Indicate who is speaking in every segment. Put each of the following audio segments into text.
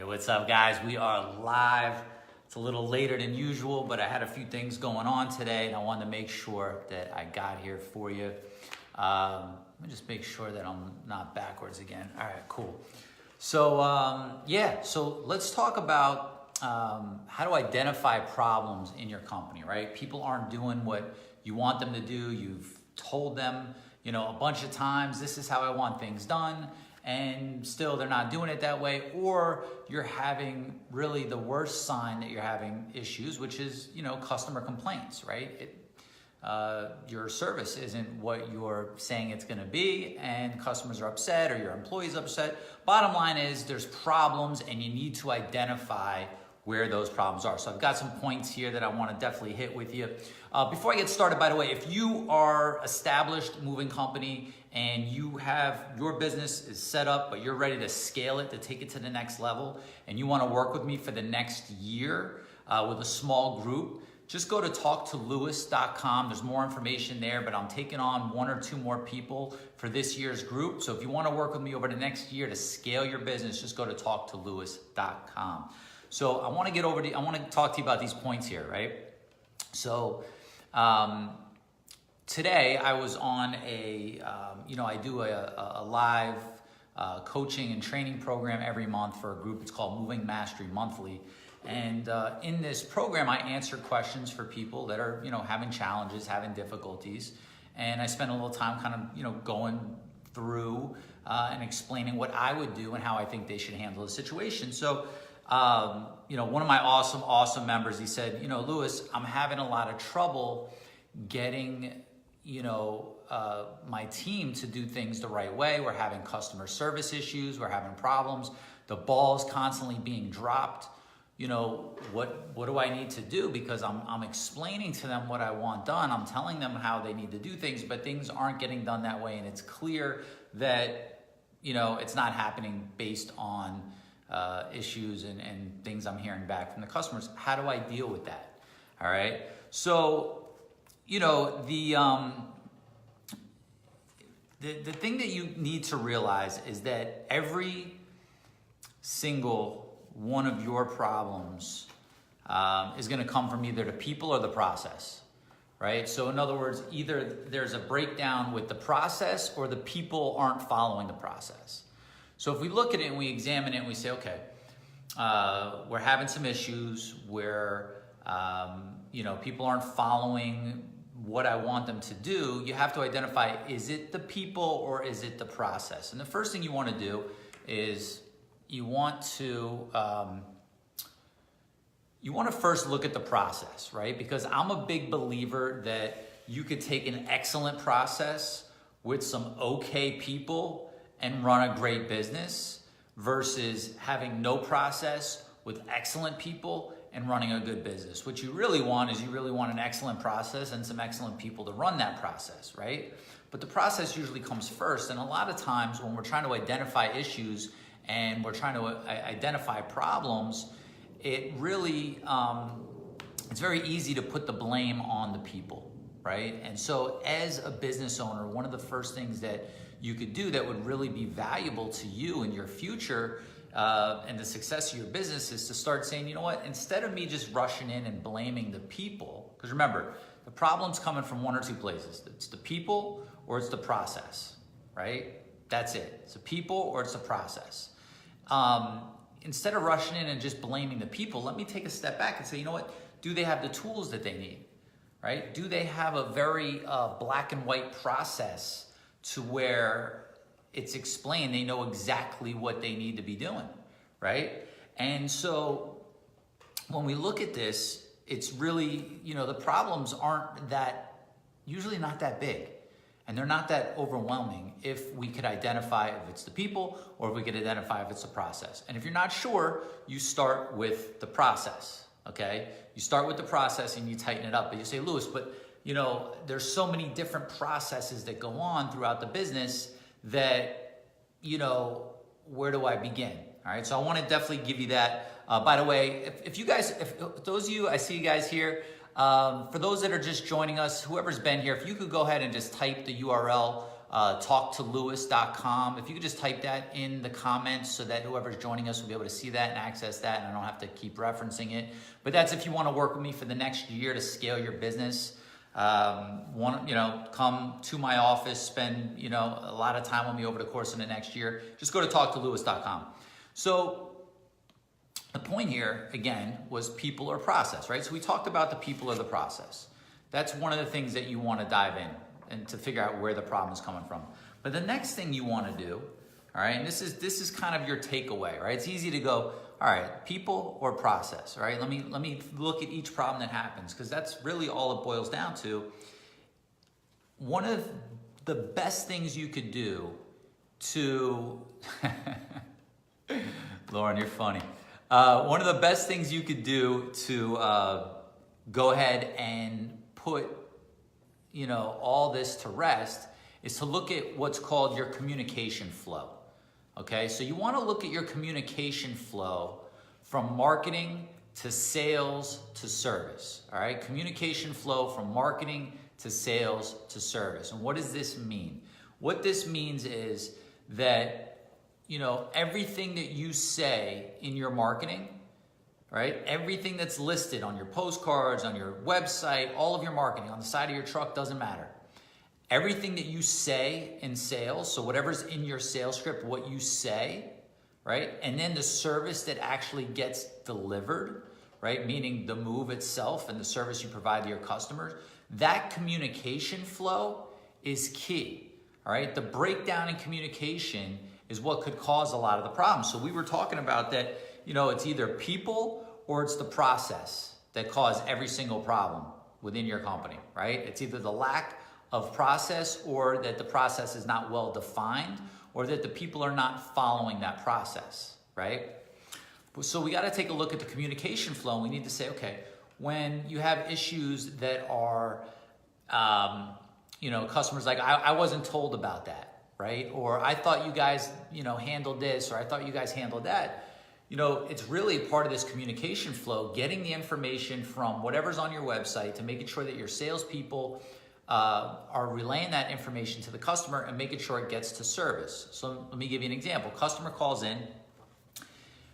Speaker 1: What's up, guys? We are live. It's a little later than usual, but I had a few things going on today, and I wanted to make sure that I got here for you. Let me just make sure that I'm not backwards again. All right, cool. So, so let's talk about how to identify problems in your company, right? People aren't doing what you want them to do. You've told them, a bunch of times, this is how I want things done, and still they're not doing it that way, or you're having really the worst sign that you're having issues, which is, customer complaints, right? Your service isn't what you're saying it's gonna be, and customers are upset or your employees upset. Bottom line is there's problems and you need to identify where those problems are. So I've got some points here that I want to definitely hit with you. Before I get started, by the way, if you are established moving company and you have your business is set up, but you're ready to scale it, to take it to the next level, and you want to work with me for the next year with a small group, just go to talktolouis.com. There's more information there, but I'm taking on 1 or 2 more people for this year's group. So if you want to work with me over the next year to scale your business, just go to talktolouis.com. So I want to talk to you about these points here, right? So today I was on I do a live coaching and training program every month for a group. It's called Moving Mastery Monthly. And in this program, I answer questions for people that are, having challenges, having difficulties. And I spend a little time kind of, going through and explaining what I would do and how I think they should handle the situation. So, one of my awesome members, he said, Louis, I'm having a lot of trouble getting, my team to do things the right way. We're having customer service issues. We're having problems. The ball's constantly being dropped. What do I need to do? Because I'm explaining to them what I want done. I'm telling them how they need to do things, but things aren't getting done that way. And it's clear that, it's not happening based on issues and things I'm hearing back from the customers. How do I deal with that? All right. So, the thing that you need to realize is that every single one of your problems is going to come from either the people or the process, right? So in other words, either there's a breakdown with the process or the people aren't following the process. So if we look at it and we examine it and we say, okay, we're having some issues where, people aren't following what I want them to do, you have to identify, is it the people or is it the process? And the first thing you want to do is you want to first look at the process, right? Because I'm a big believer that you could take an excellent process with some okay people and run a great business versus having no process with excellent people and running a good business. What you really want is an excellent process and some excellent people to run that process, right? But the process usually comes first. And a lot of times when we're trying to identify issues and we're trying to identify problems, it really, it's very easy to put the blame on the people, right? And so as a business owner, one of the first things that you could do that would really be valuable to you in your future and the success of your business is to start saying, you know what, instead of me just rushing in and blaming the people, because remember, the problem's coming from 1 or 2 places. It's the people or it's the process, right? That's it. It's the people or it's the process. Instead of rushing in and just blaming the people, let me take a step back and say, you know what, do they have the tools that they need, right? Do they have a very black and white process to where it's explained, they know exactly what they need to be doing, right? And so when we look at this, it's really, the problems aren't usually not that big. And they're not that overwhelming if we could identify if it's the people or if we could identify if it's the process. And if you're not sure, you start with the process, okay? You start with the process and you tighten it up. But you say, Louis, but there's so many different processes that go on throughout the business that, where do I begin? All right, so I want to definitely give you that. By the way, if those of you, I see you guys here, for those that are just joining us, whoever's been here, if you could go ahead and just type the URL talktolouis.com. If you could just type that in the comments so that whoever's joining us will be able to see that and access that, and I don't have to keep referencing it. But that's if you want to work with me for the next year to scale your business. Come to my office, spend, a lot of time with me over the course of the next year. Just go to talktolouis.com. So the point here, again, was people or process, right? So we talked about the people or the process. That's one of the things that you want to dive in and to figure out where the problem is coming from. But the next thing you want to do, all right, and this is kind of your takeaway, right? It's easy to go, all right, people or process, all right? Let me look at each problem that happens, because that's really all it boils down to. One of the best things you could do to, Lauren, you're funny. One of the best things you could do to go ahead and put, all this to rest is to look at what's called your communication flow. Okay, so you want to look at your communication flow from marketing to sales to service. All right, communication flow from marketing to sales to service. And what does this mean? What this means is that, everything that you say in your marketing, right? Everything that's listed on your postcards, on your website, all of your marketing, on the side of your truck, doesn't matter. Everything that you say in sales, so whatever's in your sales script, what you say, right? And then the service that actually gets delivered, right? Meaning the move itself and the service you provide to your customers, that communication flow is key, all right? The breakdown in communication is what could cause a lot of the problems. So we were talking about that, it's either people or it's the process that cause every single problem within your company, right? It's either the lack of process, or that the process is not well defined, or that the people are not following that process, right? So we got to take a look at the communication flow, and we need to say, okay, when you have issues that are, customers like, I wasn't told about that, right? Or I thought you guys, handled this, or I thought you guys handled that. It's really part of this communication flow, getting the information from whatever's on your website to making sure that your salespeople are relaying that information to the customer and making sure it gets to service. So let me give you an example. Customer calls in,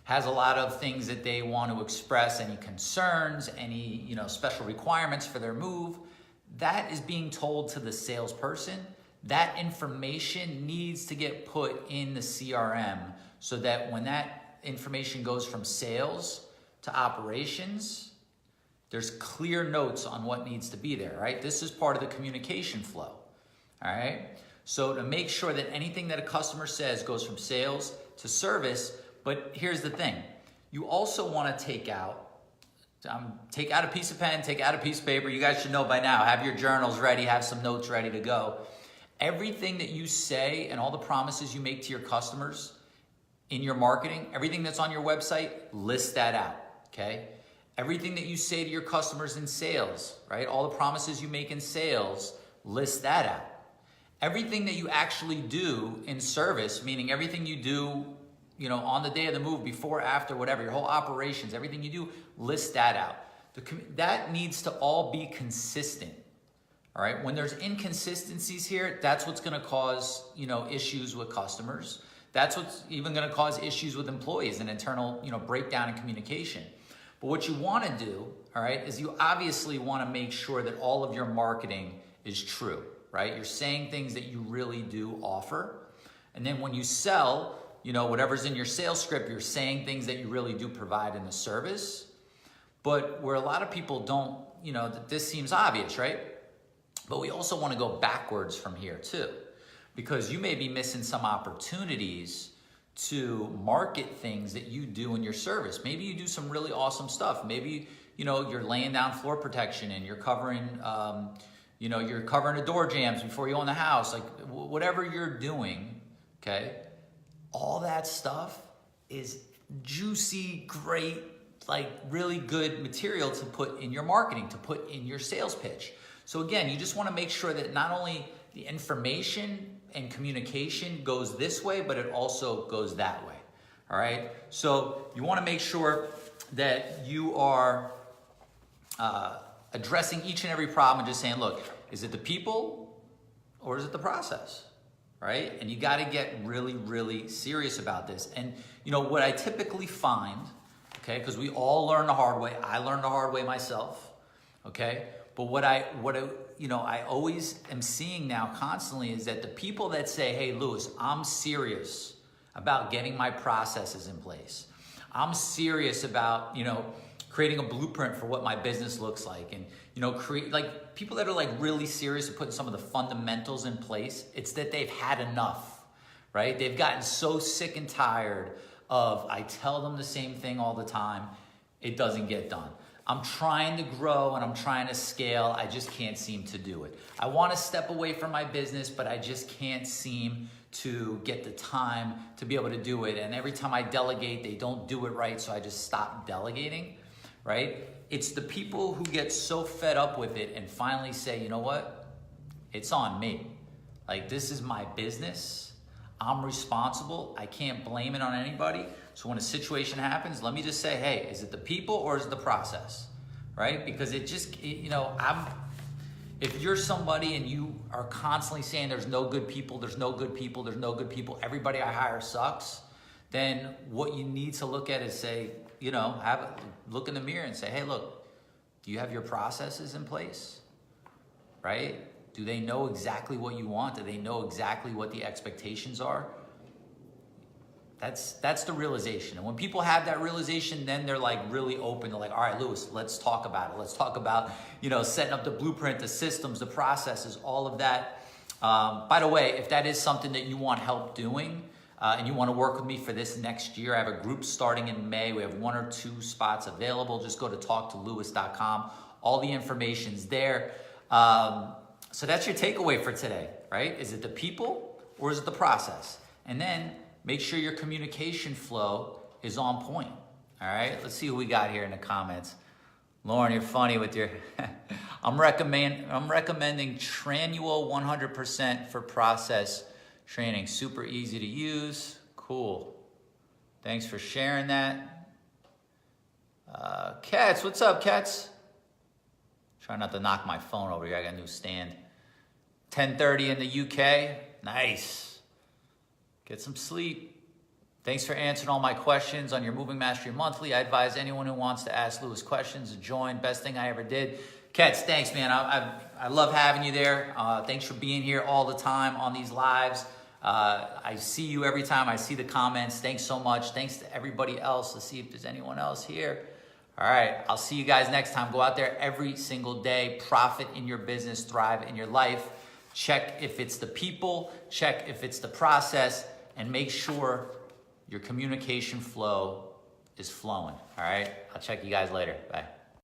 Speaker 1: has a lot of things that they want to express, any concerns, any special requirements for their move. That is being told to the salesperson. That information needs to get put in the CRM so that when that information goes from sales to operations, there's clear notes on what needs to be there, right? This is part of the communication flow, all right? So to make sure that anything that a customer says goes from sales to service, but here's the thing. You also want to take out a piece of pen, take out a piece of paper. You guys should know by now, have your journals ready, have some notes ready to go. Everything that you say and all the promises you make to your customers in your marketing, everything that's on your website, list that out, okay? Everything that you say to your customers in sales, right? All the promises you make in sales, list that out. Everything that you actually do in service, meaning everything you do, on the day of the move, before, after, whatever, your whole operations, everything you do, list that out. That needs to all be consistent, all right? When there's inconsistencies here, that's what's gonna cause, issues with customers. That's what's even gonna cause issues with employees and internal, breakdown in communication. But what you want to do, all right, is you obviously want to make sure that all of your marketing is true, right? You're saying things that you really do offer. And then when you sell, whatever's in your sales script, you're saying things that you really do provide in the service. But where a lot of people don't, this seems obvious, right? But we also want to go backwards from here too, because you may be missing some opportunities to market things that you do in your service. Maybe you do some really awesome stuff. Maybe, you're laying down floor protection and you're covering, you're covering the door jambs before you own the house. Like whatever you're doing, okay, all that stuff is juicy, great, like really good material to put in your marketing, to put in your sales pitch. So again, you just want to make sure that not only the information and communication goes this way, but it also goes that way, all right? So you want to make sure that you are addressing each and every problem and just saying, look, is it the people or is it the process, right? And you got to get really, really serious about this. And you know what I typically find, okay, because we all learn the hard way. I learned the hard way myself, okay? But what I always am seeing now constantly is that the people that say, hey, Louis, I'm serious about getting my processes in place. I'm serious about, creating a blueprint for what my business looks like, and create, like, people that are like really serious at putting some of the fundamentals in place. It's that they've had enough, right? They've gotten so sick and tired of, I tell them the same thing all the time, it doesn't get done. I'm trying to grow and I'm trying to scale, I just can't seem to do it. I want to step away from my business, but I just can't seem to get the time to be able to do it. And every time I delegate, they don't do it right, so I just stop delegating, right? It's the people who get so fed up with it and finally say, you know what? It's on me. Like, this is my business. I'm responsible. I can't blame it on anybody. So when a situation happens, let me just say, hey, is it the people or is it the process, right? Because if you're somebody and you are constantly saying there's no good people, there's no good people, there's no good people, everybody I hire sucks, then what you need to look at is say, look in the mirror and say, hey, look, do you have your processes in place, right? Do they know exactly what you want? Do they know exactly what the expectations are? That's the realization. And when people have that realization, then they're like really open. They're like, all right, Louis, let's talk about it. Let's talk about, setting up the blueprint, the systems, the processes, all of that. By the way, if that is something that you want help doing, and you want to work with me for this next year, I have a group starting in May. We have 1 or 2 spots available. Just go to talktolouis.com. All the information's there. So that's your takeaway for today, right? Is it the people or is it the process? And then make sure your communication flow is on point. All right, let's see who we got here in the comments. Lauren, you're funny with your, I'm recommending Tranual 100% for process training. Super easy to use. Cool. Thanks for sharing that. Cats, what's up, Cats? Try not to knock my phone over here. I got a new stand. 10:30 in the UK. Nice. Get some sleep. Thanks for answering all my questions on your Moving Mastery Monthly. I advise anyone who wants to ask Louis questions to join. Best thing I ever did. Kets, thanks, man. I love having you there. Thanks for being here all the time on these lives. I see you every time. I see the comments. Thanks so much. Thanks to everybody else. Let's see if there's anyone else here. All right, I'll see you guys next time. Go out there every single day. Profit in your business. Thrive in your life. Check if it's the people. Check if it's the process. And make sure your communication flow is flowing. All right, I'll check you guys later. Bye.